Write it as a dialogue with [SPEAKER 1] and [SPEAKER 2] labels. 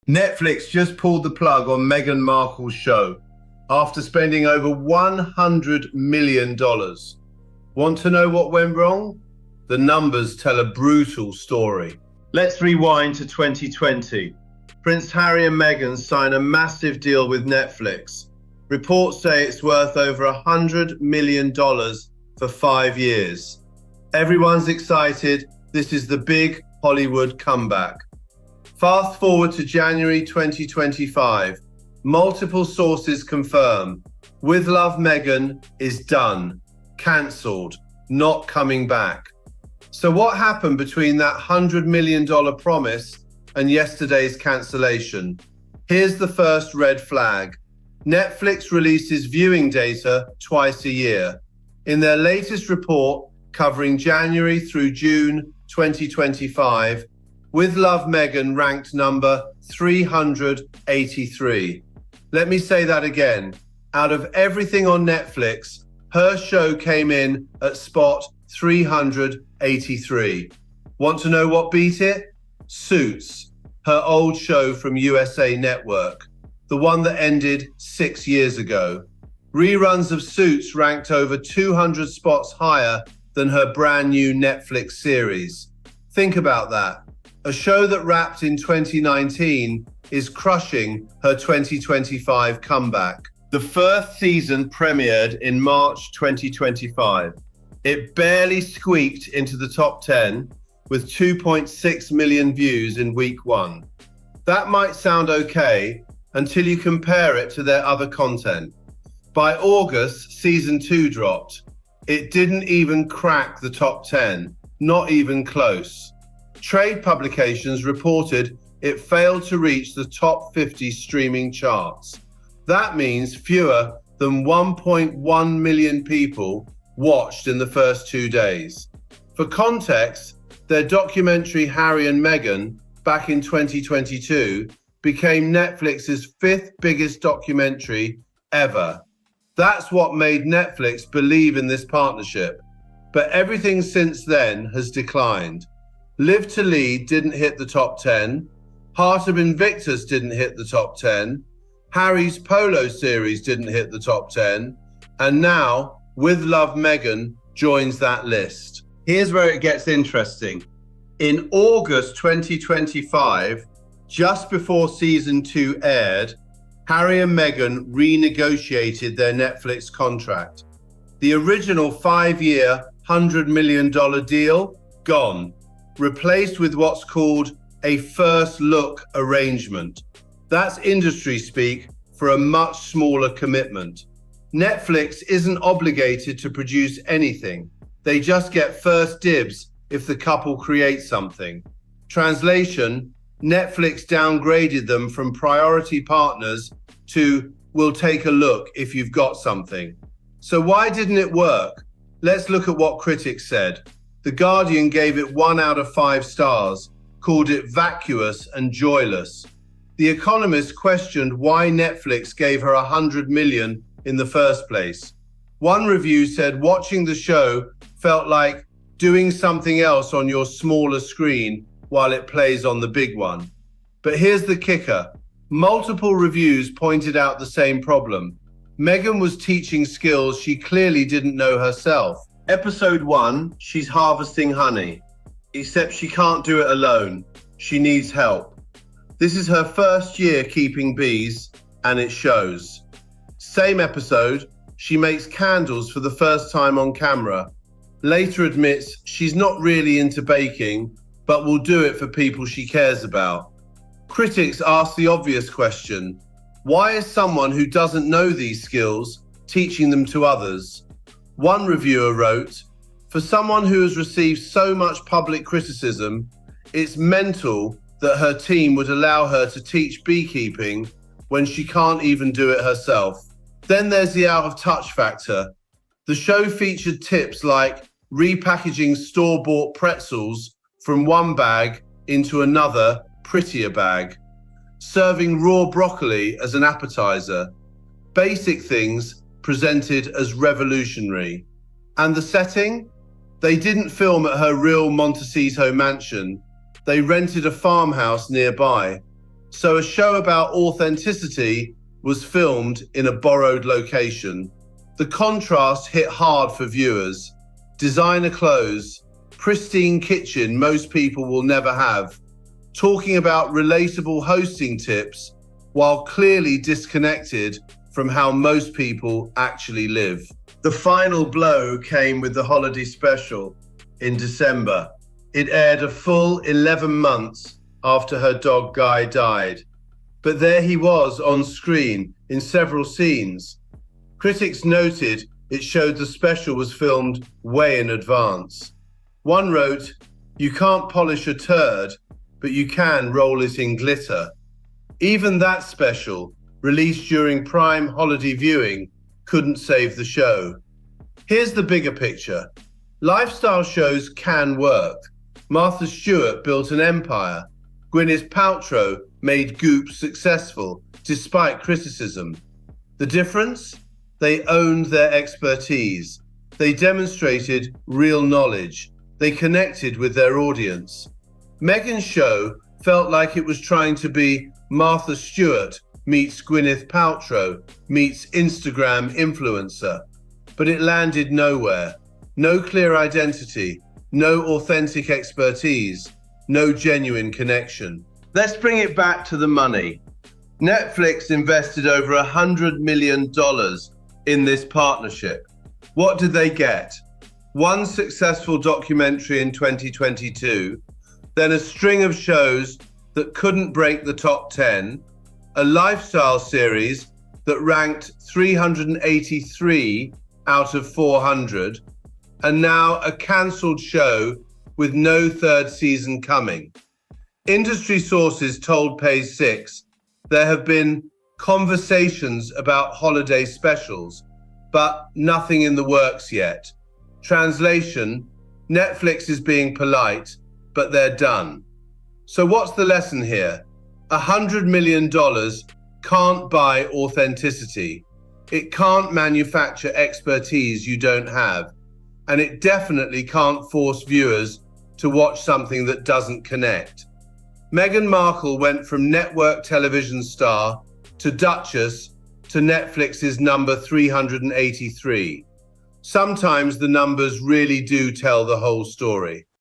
[SPEAKER 1] Netflix just pulled the plug on Meghan Markle's show after spending over $100 million. Want to know what went wrong? The numbers tell a brutal story. Let's rewind to 2020. Prince Harry and Meghan sign a massive deal with Netflix. Reports say it's worth over $100 million for 5 years. Everyone's excited. This is the big Hollywood comeback. Fast forward to January 2025. Multiple sources confirm With Love Meghan is done, cancelled, not coming back. So what happened between that $100 million promise and yesterday's cancellation? Here's the first red flag. Netflix releases viewing data twice a year. In their latest report covering January through June 2025, With Love Meghan ranked number 383. Let me say that again. Out of everything on Netflix, her show came in at spot 383. Want to know what beat it? Suits, her old show from USA Network, the one that ended 6 years ago. Reruns of Suits ranked over 200 spots higher than her brand new Netflix series. Think about that. A show that wrapped in 2019 is crushing her 2025 comeback. The first season premiered in March 2025. It barely squeaked into the top 10 with 2.6 million views in week 1. That might sound okay until you compare it to their other content. By August, season 2 dropped. It didn't even crack the top 10, not even close. Trade publications reported it failed to reach the top 50 streaming charts. That means fewer than 1.1 million people watched in the first 2 days. For context, their documentary Harry and Meghan back in 2022 became Netflix's 5th biggest documentary ever. That's what made Netflix believe in this partnership. But everything since then has declined. Live to Lead didn't hit the top 10. Heart of Invictus didn't hit the top 10. Harry's Polo series didn't hit the top 10. And now, With Love Meghan joins that list. Here's where it gets interesting. In August 2025, just before season 2 aired, Harry and Meghan renegotiated their Netflix contract. The original 5-year, $100 million deal, gone. Replaced with what's called a first look arrangement. That's industry speak for a much smaller commitment. Netflix isn't obligated to produce anything. They just get first dibs if the couple creates something. Translation, Netflix downgraded them from priority partners to we'll take a look if you've got something. So why didn't it work? Let's look at what critics said. The Guardian gave it 1 out of 5 stars, called it vacuous and joyless. The Economist questioned why Netflix gave her $100 million in the first place. One review said watching the show felt like doing something else on your smaller screen while it plays on the big one. But here's the kicker. Multiple reviews pointed out the same problem. Meghan was teaching skills she clearly didn't know herself. Episode 1, she's harvesting honey. Except she can't do it alone. She needs help. This is her first year keeping bees, and it shows. Same episode, she makes candles for the first time on camera. Later admits she's not really into baking, but will do it for people she cares about. Critics ask the obvious question, why is someone who doesn't know these skills teaching them to others? One reviewer wrote, for someone who has received so much public criticism, it's mental that her team would allow her to teach beekeeping when she can't even do it herself. Then there's the out of touch factor. The show featured tips like repackaging store-bought pretzels from one bag into another, prettier bag, serving raw broccoli as an appetizer, basic things presented as revolutionary. And the setting? They didn't film at her real Montecito mansion. They rented a farmhouse nearby. So a show about authenticity was filmed in a borrowed location. The contrast hit hard for viewers. Designer clothes, pristine kitchen most people will never have, talking about relatable hosting tips while clearly disconnected from how most people actually live. The final blow came with the holiday special in December. It aired a full 11 months after her dog Guy died. But there he was on screen in several scenes. Critics noted it showed the special was filmed way in advance. One wrote, "You can't polish a turd, but you can roll it in glitter." Even that special, released during prime holiday viewing, couldn't save the show. Here's the bigger picture. Lifestyle shows can work. Martha Stewart built an empire. Gwyneth Paltrow made Goop successful, despite criticism. The difference? They owned their expertise. They demonstrated real knowledge. They connected with their audience. Meghan's show felt like it was trying to be Martha Stewart meets Gwyneth Paltrow meets Instagram influencer. But it landed nowhere. No clear identity, no authentic expertise, no genuine connection. Let's bring it back to the money. Netflix invested over $100 million in this partnership. What did they get? One successful documentary in 2022, then a string of shows that couldn't break the top 10, a lifestyle series that ranked 383 out of 400, and now a cancelled show with no third season coming. Industry sources told Page 6 there have been conversations about holiday specials, but nothing in the works yet. Translation, Netflix is being polite, but they're done. So what's the lesson here? $100 million can't buy authenticity. It can't manufacture expertise you don't have. And it definitely can't force viewers to watch something that doesn't connect. Meghan Markle went from network television star to Duchess to Netflix's number 383. Sometimes the numbers really do tell the whole story.